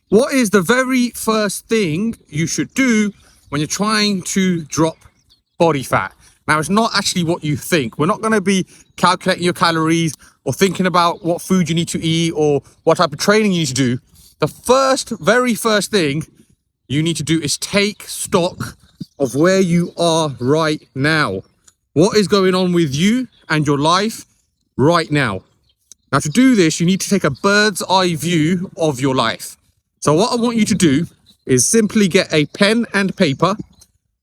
What is the very first thing you should do when you're trying to drop body fat? Now, it's not actually what you think. We're not going to be calculating your calories or thinking about what food you need to eat or what type of training you need to do. The very first thing you need to do is take stock of where you are right now. What is going on with you and your life right now? Now, to do this, you need to take a bird's eye view of your life. So what I want you to do is simply get a pen and paper,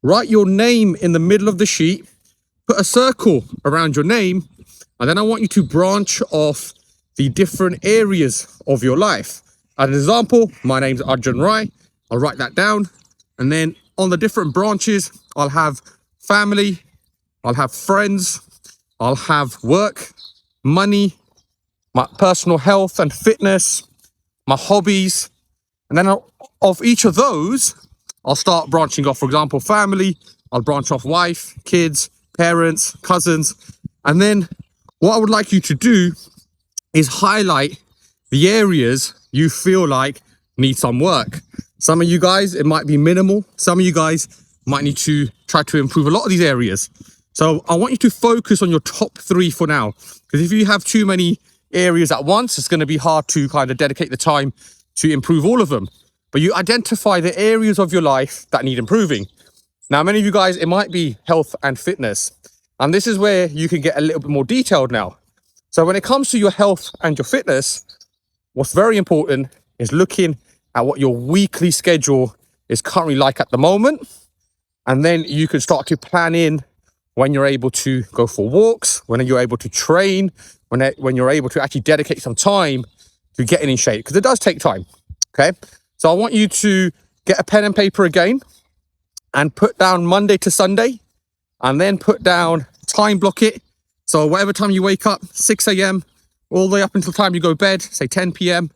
write your name in the middle of the sheet, put a circle around your name, and then I want you to branch off the different areas of your life. As an example, my name's Arjun Rai. I'll write that down. And then on the different branches, I'll have family, I'll have friends, I'll have work, money, my personal health and fitness, my hobbies. And then of each of those, I'll start branching off. For example, family, I'll branch off wife, kids, parents, cousins. And then what I would like you to do is highlight the areas you feel like need some work. Some of you guys, it might be minimal. Some of you guys might need to try to improve a lot of these areas. So I want you to focus on your top 3 for now. Because if you have too many areas at once, it's going to be hard to kind of dedicate the time to improve all of them. But you identify the areas of your life that need improving. Now, many of you guys, it might be health and fitness. And this is where you can get a little bit more detailed now. So when it comes to your health and your fitness, what's very important is looking at what your weekly schedule is currently like at the moment. And then you can start to plan in when you're able to go for walks, when you're able to train, when you're able to actually dedicate some time to getting in shape, because it does take time. Okay, so I want you to get a pen and paper again and put down Monday to Sunday, and then put down time block it. So whatever time you wake up, 6 a.m. all the way up until time you go to bed, say 10 p.m,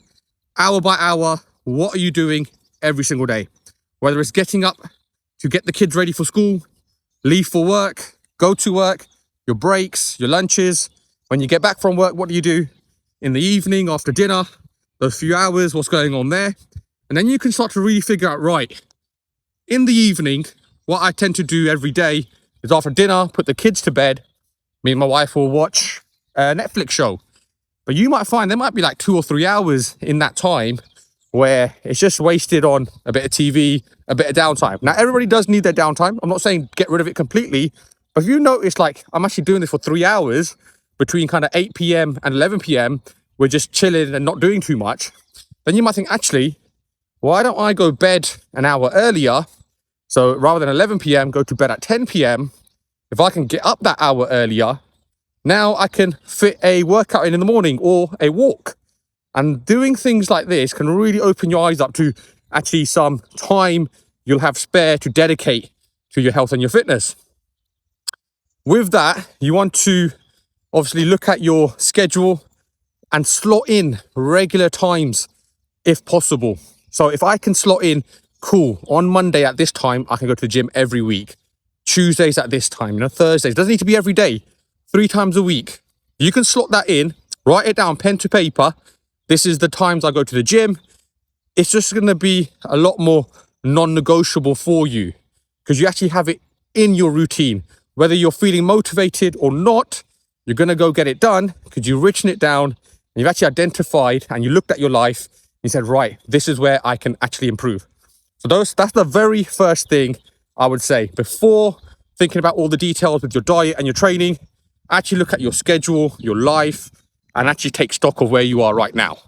hour by hour, what are you doing every single day? Whether it's getting up to get the kids ready for school, leave for work, go to work, your breaks, your lunches. When you get back from work, what do you do? In the evening, after dinner, those few hours, what's going on there? And then you can start to really figure out, right, in the evening, what I tend to do every day is after dinner, put the kids to bed, me and my wife will watch a Netflix show. But you might find there might be like 2 or 3 hours in that time where it's just wasted on a bit of TV, a bit of downtime. Now, everybody does need their downtime. I'm not saying get rid of it completely, but if you notice, like, I'm actually doing this for 3 hours between kind of 8 p.m. and 11 p.m, we're just chilling and not doing too much, then you might think, actually, why don't I go bed an hour earlier? So rather than 11 p.m, go to bed at 10 p.m. If I can get up that hour earlier, now I can fit a workout in the morning or a walk. And doing things like this can really open your eyes up to actually some time you'll have spare to dedicate to your health and your fitness. With that, you want to obviously look at your schedule and slot in regular times if possible. So if I can slot in, cool, on Monday at this time, I can go to the gym every week. Tuesdays at this time, Thursdays, doesn't need to be every day, 3 times a week. You can slot that in, write it down, pen to paper. This is the times I go to the gym. It's just going to be a lot more non-negotiable for you because you actually have it in your routine. Whether you're feeling motivated or not, you're going to go get it done because you've written it down and you've actually identified and you looked at your life and you said, right, this is where I can actually improve. So that's the very first thing I would say. Before thinking about all the details with your diet and your training, actually look at your schedule, your life, and actually take stock of where you are right now.